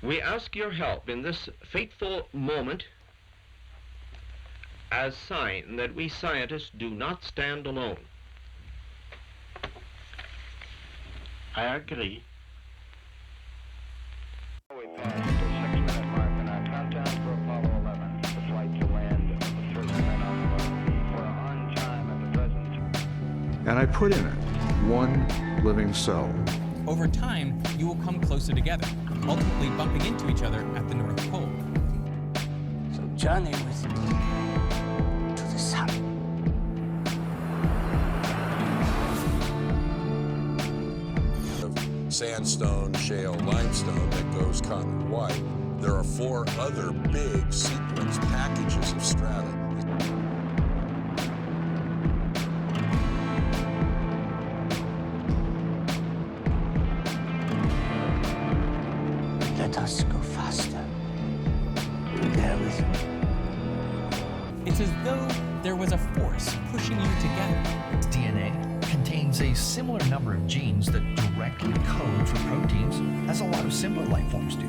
We ask your help in this fateful moment as sign that we scientists do not stand alone. I agree. We passed the 6-minute mark in our countdown for Apollo 11. The flight to land of the first men on the moon. We're on time at the present. And I put in it one living cell. Over time, you will come closer together, ultimately bumping into each other at the North Pole. So journey with me to the sun. Sandstone, shale, limestone that goes continent wide. There are 4 other big sequence packages of strata. Let us go faster. There with me. It's as though there was a force pushing you together. DNA contains a similar number of genes that directly code for proteins as a lot of simpler life forms do.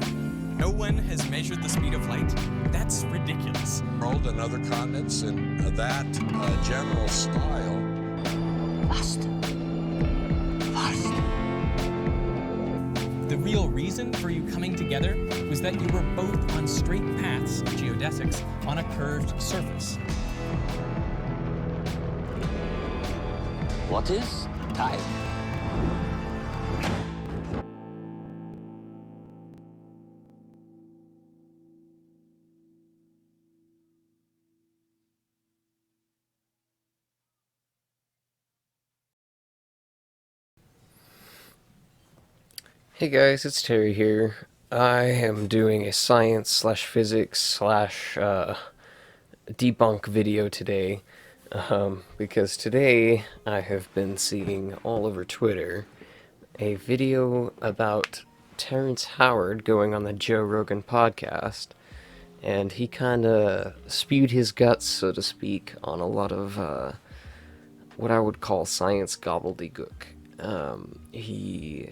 No one has measured the speed of light. That's ridiculous. World and other continents in that general style. Faster. Faster. The real reason for you coming together was that you were both on straight paths, geodesics, on a curved surface. What is time? Hey guys, it's Terry here. I am doing a science/physics/ debunk video today, because today I have been seeing all over Twitter a video about Terrence Howard going on the Joe Rogan podcast, and he kind of spewed his guts, so to speak, on a lot of what I would call science gobbledygook. He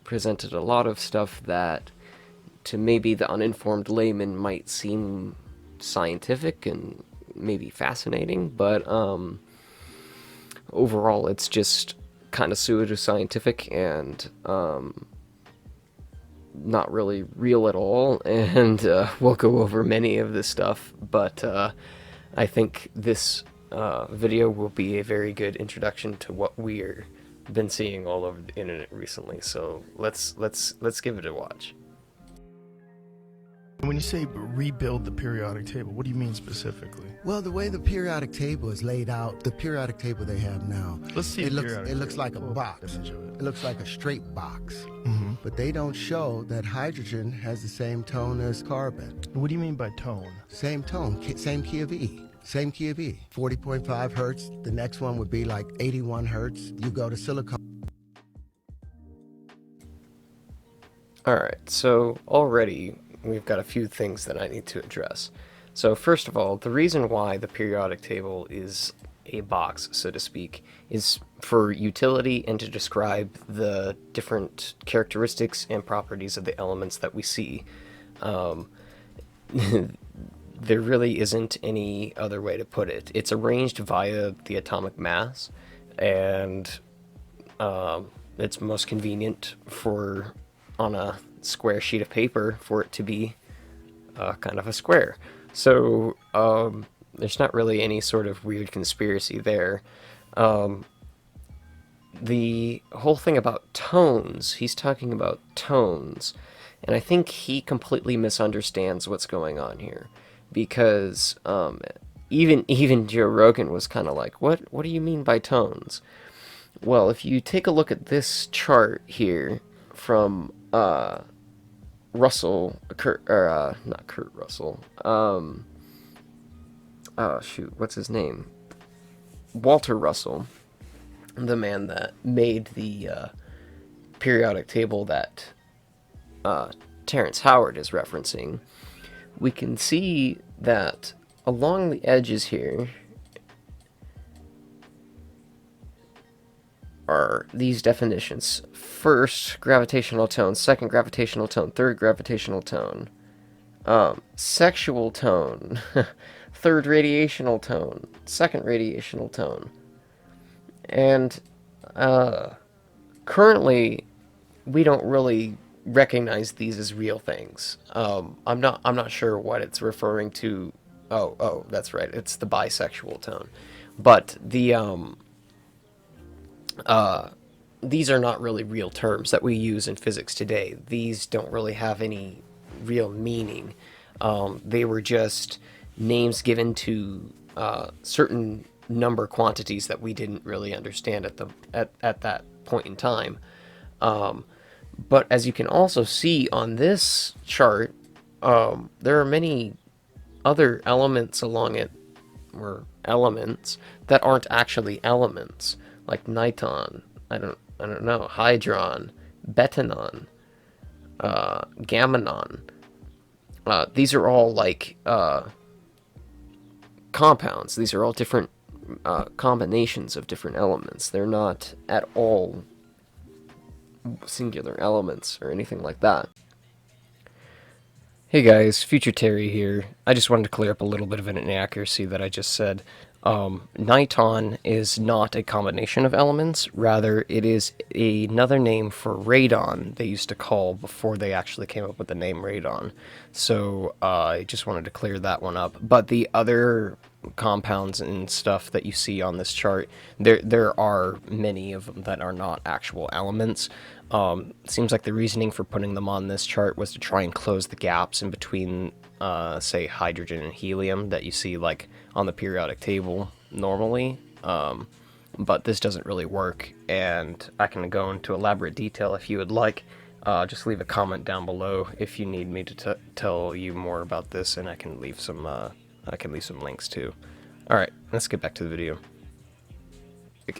presented a lot of stuff that to maybe the uninformed layman might seem scientific and maybe fascinating, but overall it's just kind of pseudoscientific and not really real at all, and we'll go over many of this stuff, but I think this video will be a very good introduction to what we're been seeing all over the internet recently, so let's give it a watch. When you say rebuild the periodic table, what do you mean specifically? Well, the way the periodic table is laid out, the periodic table they have now, Let's see. it looks like a box. It looks like a straight box. Mm-hmm. But they don't show that hydrogen has the same tone as carbon. What do you mean by tone? Same tone, same key of E. Same key of E. 40.5 hertz. The next one would be like 81 hertz. You go to silicon. Alright, so already we've got a few things that I need to address. So first of all, the reason why the periodic table is a box, so to speak, is for utility and to describe the different characteristics and properties of the elements that we see. There really isn't any other way to put it. It's arranged via the atomic mass, and it's most convenient for, on a square sheet of paper, for it to be kind of a square. So there's not really any sort of weird conspiracy there. The whole thing about tones, he's talking about tones, and I think he completely misunderstands what's going on here, because even Joe Rogan was kind of like, what do you mean by tones? Well, if you take a look at this chart here from Russell, not Kurt Russell, what's his name? Walter Russell, the man that made the periodic table that Terrence Howard is referencing, we can see that along the edges here are these definitions. First gravitational tone, second gravitational tone, third gravitational tone, sexual tone, third radiational tone, second radiational tone. And currently we don't really recognize these as real things. I'm not sure what it's referring to. Oh, that's right. It's the bisexual tone. But the these are not really real terms that we use in physics today. These don't really have any real meaning. They were just names given to certain number quantities that we didn't really understand at that point in time. But as you can also see on this chart, there are many other elements along it, or elements that aren't actually elements, like niton, I don't know, hydron, betanon, gammanon. These are all like compounds. These are all different combinations of different elements. They're not at all singular elements or anything like that. Hey guys, Future Terry here. I just wanted to clear up a little bit of an inaccuracy that I just said. Niton is not a combination of elements, rather it is another name for radon they used to call before they actually came up with the name radon. So I just wanted to clear that one up. But the other compounds and stuff that you see on this chart, there are many of them that are not actual elements. Seems like the reasoning for putting them on this chart was to try and close the gaps in between, say, hydrogen and helium that you see like on the periodic table normally. But this doesn't really work, and I can go into elaborate detail if you would like. Just leave a comment down below if you need me to tell you more about this, and I can leave some links too. Alright, let's get back to the video.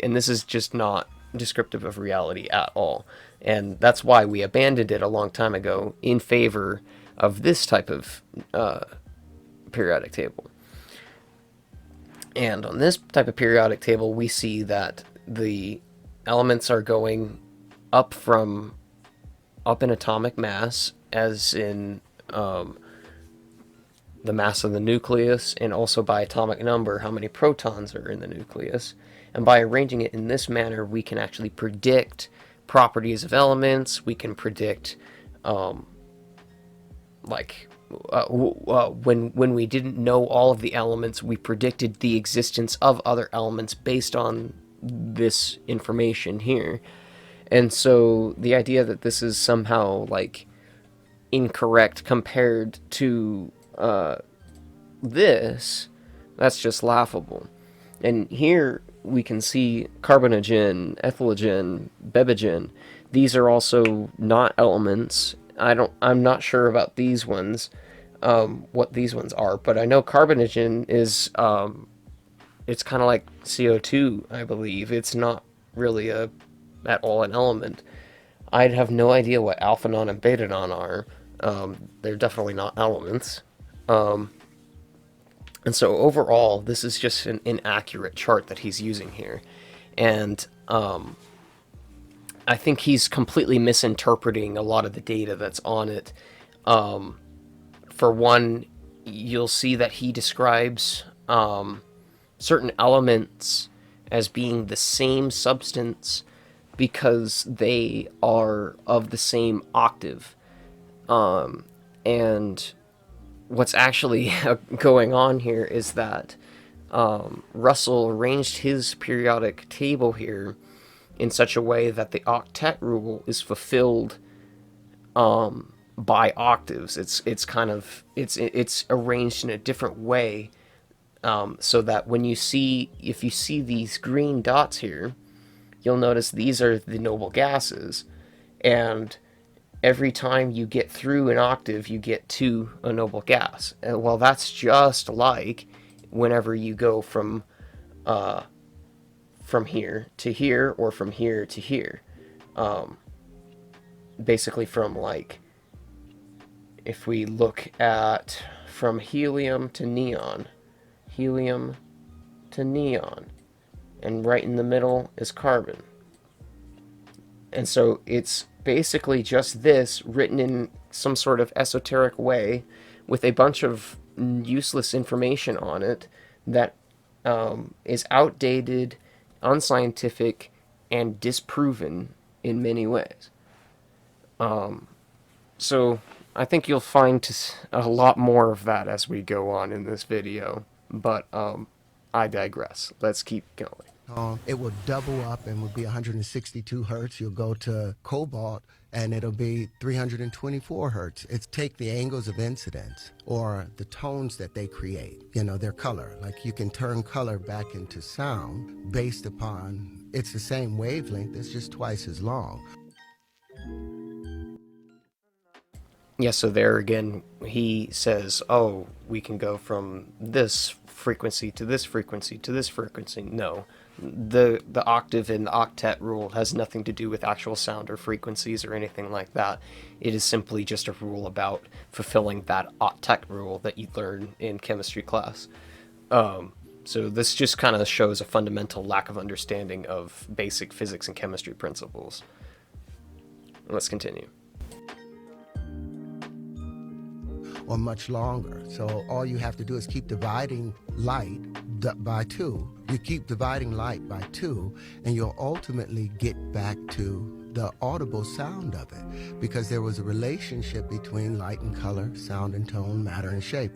And this is just not descriptive of reality at all, and that's why we abandoned it a long time ago in favor of this type of periodic table. And on this type of periodic table, we see that the elements are going up in atomic mass, as in the mass of the nucleus, and also by atomic number, how many protons are in the nucleus. And by arranging it in this manner, we can actually predict properties of elements. We can predict, when we didn't know all of the elements, we predicted the existence of other elements based on this information here. And so the idea that this is somehow like incorrect compared to this, that's just laughable. And here we can see carbonogen, ethylogen, bebagen. These are also not elements. I'm not sure about these ones, what these ones are, but I know carbonogen is, it's kind of like CO2, I believe. It's not really at all an element. I'd have no idea what alphanon and betanon are. They're definitely not elements. And so overall, this is just an inaccurate chart that he's using here. And I think he's completely misinterpreting a lot of the data that's on it. For one, you'll see that he describes certain elements as being the same substance because they are of the same octave. And what's actually going on here is that Russell arranged his periodic table here in such a way that the octet rule is fulfilled by octaves. It's kind of it's arranged in a different way, so that if you see these green dots here, you'll notice these are the noble gases, and every time you get through an octave, you get to a noble gas. Well, that's just like whenever you go from here to here, or from here to here. Basically from, like, if we look at from helium to neon, and right in the middle is carbon. And so it's basically just this written in some sort of esoteric way with a bunch of useless information on it that is outdated, unscientific, and disproven in many ways. So I think you'll find a lot more of that as we go on in this video, but I digress. Let's keep going. It will double up and will be 162 hertz. You'll go to cobalt and it'll be 324 hertz. It's take the angles of incidence or the tones that they create, you know, their color. Like you can turn color back into sound based upon, it's the same wavelength, it's just twice as long. Yeah, so there again, he says, oh, we can go from this frequency to this frequency to this frequency. No, the octave and the octet rule has nothing to do with actual sound or frequencies or anything like that. It is simply just a rule about fulfilling that octet rule that you learn in chemistry class. So this just kind of shows a fundamental lack of understanding of basic physics and chemistry principles. Let's continue. Or much longer. So all you have to do is keep dividing light by 2. You keep dividing light by 2, and you'll ultimately get back to the audible sound of it, because there was a relationship between light and color, sound and tone, matter and shape.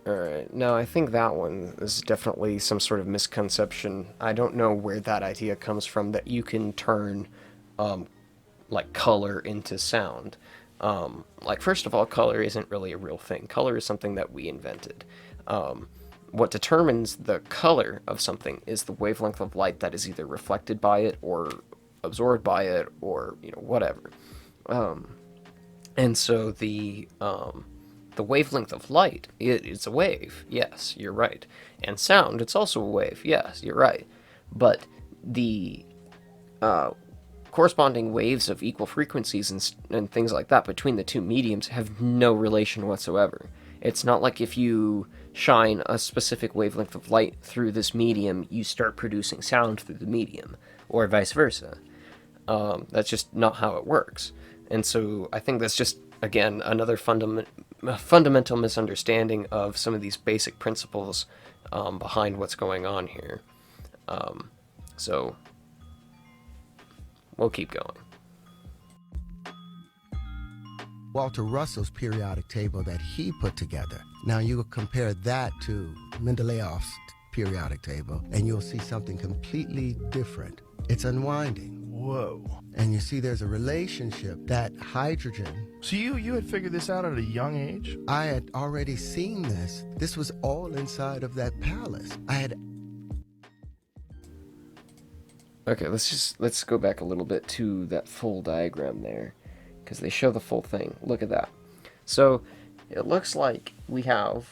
Alright, now I think that one is definitely some sort of misconception. I don't know where that idea comes from, that you can turn like color into sound. Like, first of all, color isn't really a real thing. Color is something that we invented. What determines the color of something is the wavelength of light that is either reflected by it or absorbed by it, or, you know, whatever. And so the wavelength of light is a wave. Yes, you're right. And sound, it's also a wave. Yes, you're right. But the corresponding waves of equal frequencies and things like that between the two mediums have no relation whatsoever. It's not like if you shine a specific wavelength of light through this medium, you start producing sound through the medium, or vice versa. That's just not how it works. And so I think that's just, again, another fundamental misunderstanding of some of these basic principles behind what's going on here. So we'll keep going. Walter Russell's periodic table that he put together. Now you compare that to Mendeleev's periodic table, and you'll see something completely different. It's unwinding. Whoa. And you see there's a relationship that hydrogen... So you had figured this out at a young age? I had already seen this. This was all inside of that palace. I had... Okay, let's go back a little bit to that full diagram there, because they show the full thing. Look at that. So it looks like we have,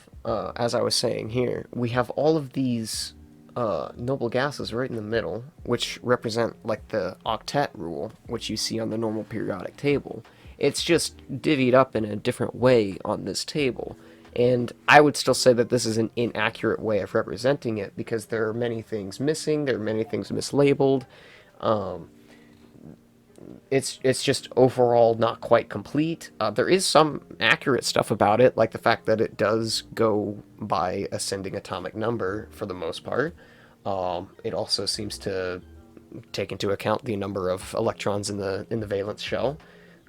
as I was saying here, we have all of these noble gases right in the middle, which represent like the octet rule, which you see on the normal periodic table. It's just divvied up in a different way on this table. And I would still say that this is an inaccurate way of representing it, because there are many things missing, there are many things mislabeled. It's just overall not quite complete. There is some accurate stuff about it, like the fact that it does go by ascending atomic number for the most part. It also seems to take into account the number of electrons in the valence shell,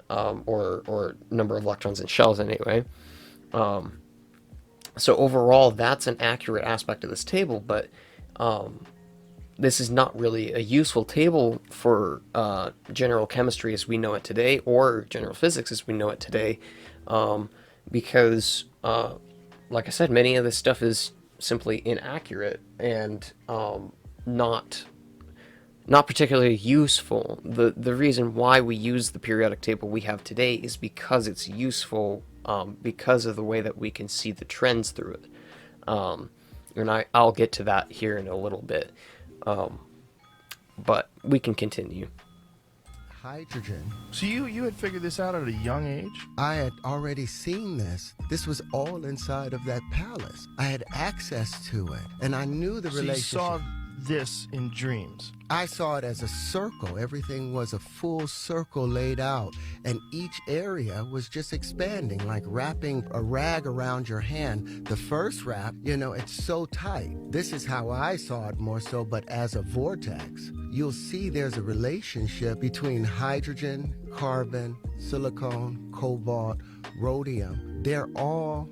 or number of electrons in shells anyway. So overall, that's an accurate aspect of this table, but this is not really a useful table for general chemistry as we know it today, or general physics as we know it today, because, like I said, many of this stuff is simply inaccurate and not particularly useful. The reason why we use the periodic table we have today is because it's useful, because of the way that we can see the trends through it. And I'll get to that here in a little bit. But we can continue. Hydrogen. So you had figured this out at a young age? I had already seen this. This was all inside of that palace. I had access to it, and I knew the relationship. So you saw this in dreams? I saw it as a circle. Everything was a full circle laid out, and each area was just expanding, like wrapping a rag around your hand. The first wrap, it's so tight. This is how I saw it more so, but as a vortex. You'll see there's a relationship between hydrogen, carbon, silicon, cobalt, rhodium. They're all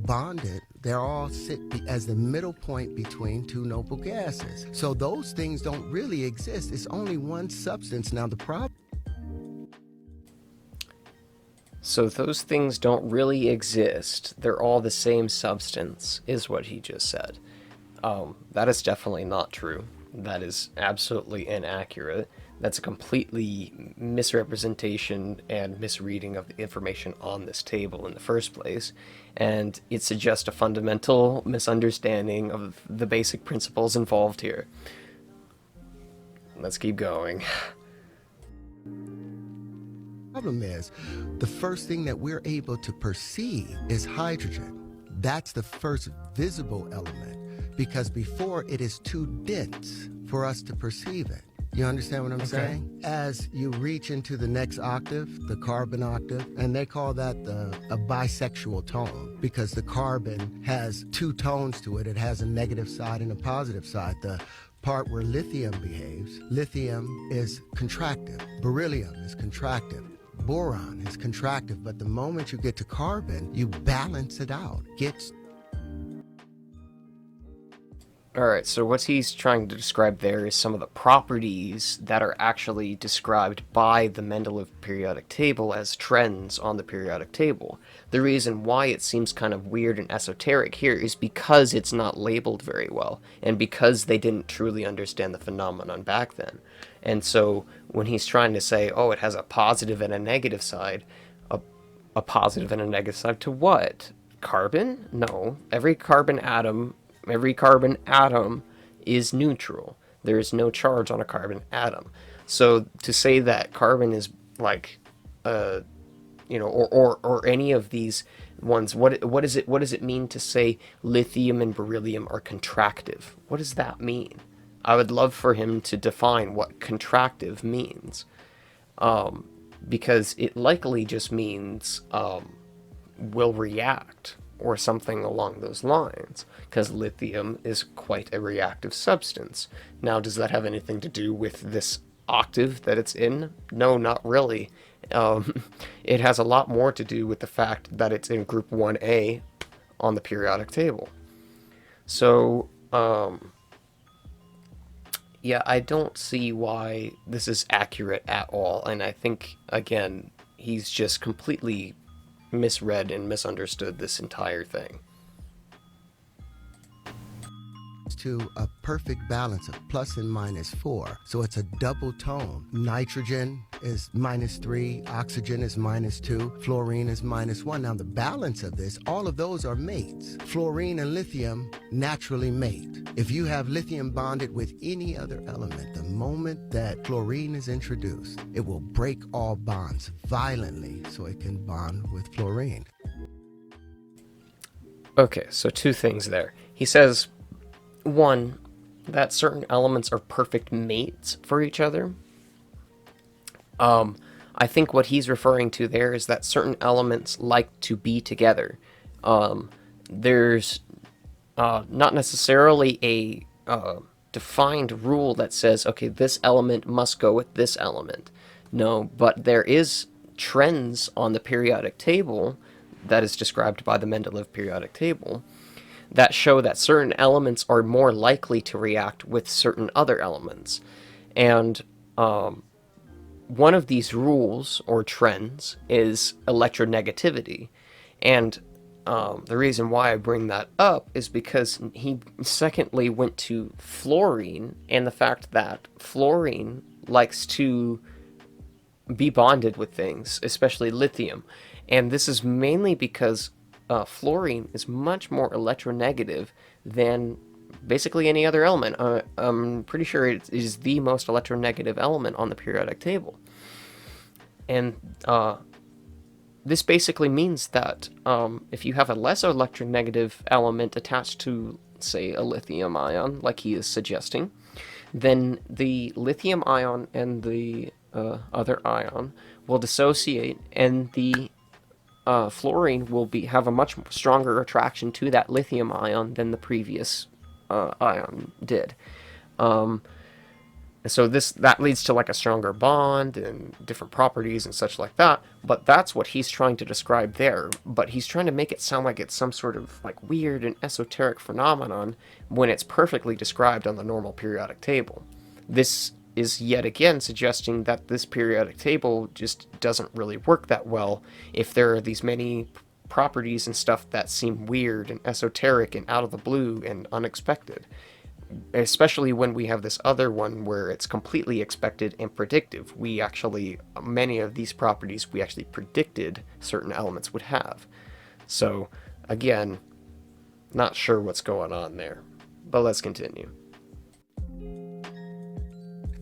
bonded. They're all sit as the middle point between two noble gases. So those things don't really exist. It's only one substance. Now the problem... So those things don't really exist. They're all the same substance, is what he just said. That is definitely not true. That is absolutely inaccurate. That's a completely misrepresentation and misreading of the information on this table in the first place, and it suggests a fundamental misunderstanding of the basic principles involved here. Let's keep going. Problem is, the first thing that we're able to perceive is hydrogen. That's the first visible element, because before it is too dense for us to perceive it. You understand what I'm saying? As you reach into the next octave, the carbon octave, and they call that a bisexual tone, because the carbon has two tones to it. It has a negative side and a positive side. The part where lithium behaves, lithium is contractive, beryllium is contractive, boron is contractive, but the moment you get to carbon, you balance it out. Alright, so what he's trying to describe there is some of the properties that are actually described by the Mendeleev periodic table as trends on the periodic table. The reason why it seems kind of weird and esoteric here is because it's not labeled very well, and because they didn't truly understand the phenomenon back then. And so when he's trying to say, oh, it has a positive and a negative side, a positive and a negative side to what? Carbon? No. Every carbon atom is neutral. There is no charge on a carbon atom. So to say that carbon is like, or any of these ones, what does it mean to say lithium and beryllium are contractive? What does that mean? I would love for him to define what contractive means, because it likely just means will react, or something along those lines, because lithium is quite a reactive substance. Now, does that have anything to do with this octave that it's in? No, not really. It has a lot more to do with the fact that it's in group 1A on the periodic table. So, yeah, I don't see why this is accurate at all, and I think, again, he's just completely misread and misunderstood this entire thing. To a perfect balance of plus and minus 4. So it's a double tone. Nitrogen is -3, oxygen is -2, fluorine is -1. Now the balance of this, all of those are mates. Fluorine and lithium naturally mate. If you have lithium bonded with any other element, the moment that fluorine is introduced, it will break all bonds violently so it can bond with fluorine. Okay, so two things there. He says, one, that certain elements are perfect mates for each other. I think what he's referring to there is that certain elements like to be together. There's not necessarily a defined rule that says, okay, this element must go with this element. No, but there is trends on the periodic table that is described by the Mendeleev periodic table that show that certain elements are more likely to react with certain other elements. And one of these rules, or trends, is electronegativity. And the reason why I bring that up is because he secondly went to fluorine, and the fact that fluorine likes to be bonded with things, especially lithium. And this is mainly because fluorine is much more electronegative than basically any other element. I'm pretty sure it is the most electronegative element on the periodic table. And this basically means that if you have a less electronegative element attached to, say, a lithium ion, like he is suggesting, then the lithium ion and the other ion will dissociate, and the fluorine will have a much stronger attraction to that lithium ion than the previous ion did. So that leads to like a stronger bond and different properties and such like that. But that's what he's trying to describe there. But he's trying to make it sound like it's some sort of like weird and esoteric phenomenon when it's perfectly described on the normal periodic table. This is yet again suggesting that this periodic table just doesn't really work that well if there are these many properties and stuff that seem weird and esoteric and out of the blue and unexpected. Especially when we have this other one where it's completely expected and predictive. Many of these properties we actually predicted certain elements would have. So, again, not sure what's going on there. But let's continue.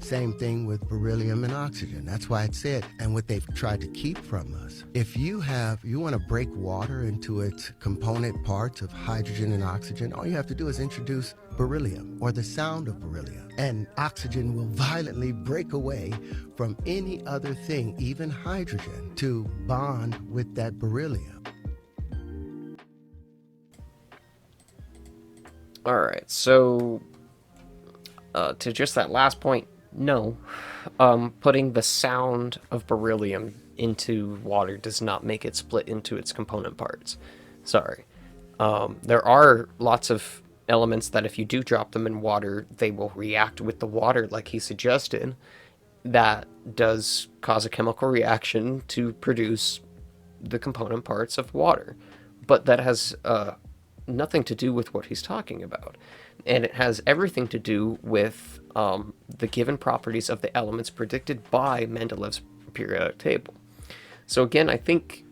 Same thing with beryllium and oxygen. That's why it said, and what they've tried to keep from us. If you want to break water into its component parts of hydrogen and oxygen, all you have to do is introduce beryllium or the sound of beryllium. And oxygen will violently break away from any other thing, even hydrogen, to bond with that beryllium. All right, so to just that last point, no. Putting the sound of beryllium into water does not make it split into its component parts. Sorry. There are lots of elements that if you do drop them in water, they will react with the water like he suggested. That does cause a chemical reaction to produce the component parts of water. But that has nothing to do with what he's talking about. And it has everything to do with the given properties of the elements predicted by Mendeleev's periodic table. So again, I think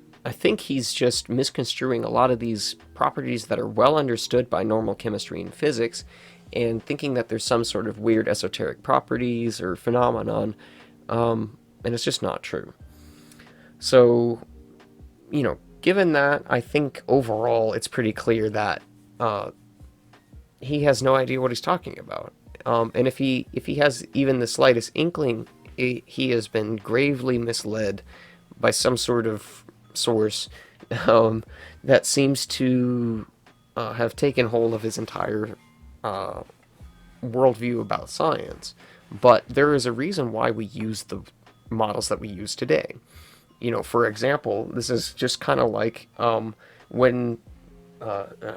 he's just misconstruing a lot of these properties that are well understood by normal chemistry and physics, and thinking that there's some sort of weird esoteric properties or phenomenon, and it's just not true. So, given that, I think overall it's pretty clear that he has no idea what he's talking about. And if he has even the slightest inkling, he has been gravely misled by some sort of source that seems to have taken hold of his entire worldview about science. But there is a reason why we use the models that we use today. For example, this is just kind of like when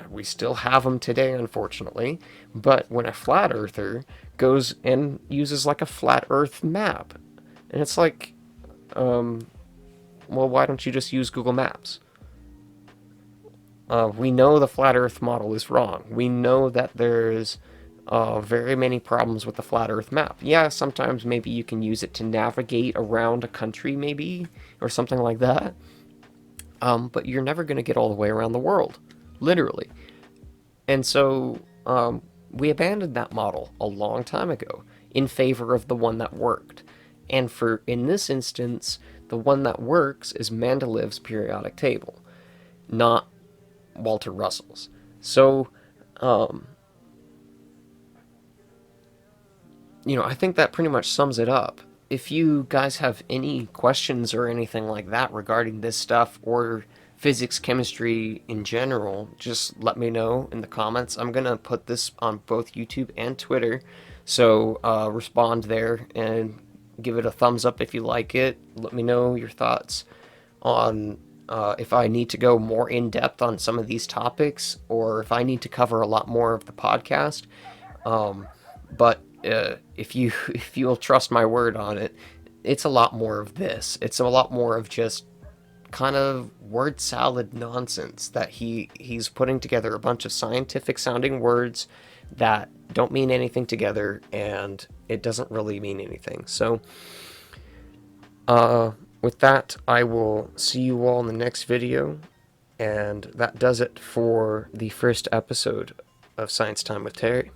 we still have them today, unfortunately, but when a flat earther goes and uses like a flat earth map, and it's like, well, why don't you just use Google Maps? We know the flat earth model is wrong. We know that there's very many problems with the flat earth map. Yeah, sometimes maybe you can use it to navigate around a country, maybe, or something like that. But you're never going to get all the way around the world. Literally. And so we abandoned that model a long time ago in favor of the one that worked. And in this instance, the one that works is Mendeleev's periodic table, not Walter Russell's. So, I think that pretty much sums it up. If you guys have any questions or anything like that regarding this stuff, or physics, chemistry in general, just let me know in the comments. I'm going to put this on both YouTube and Twitter, so respond there and give it a thumbs up if you like it. Let me know your thoughts on if I need to go more in depth on some of these topics, or if I need to cover a lot more of the podcast. But if you'll trust my word on it, it's a lot more of this. It's a lot more of just kind of word salad nonsense that he's putting together a bunch of scientific sounding words that don't mean anything together, and it doesn't really mean anything. So with that, I will see you all in the next video, and that does it for the first episode of Science Time with Terry.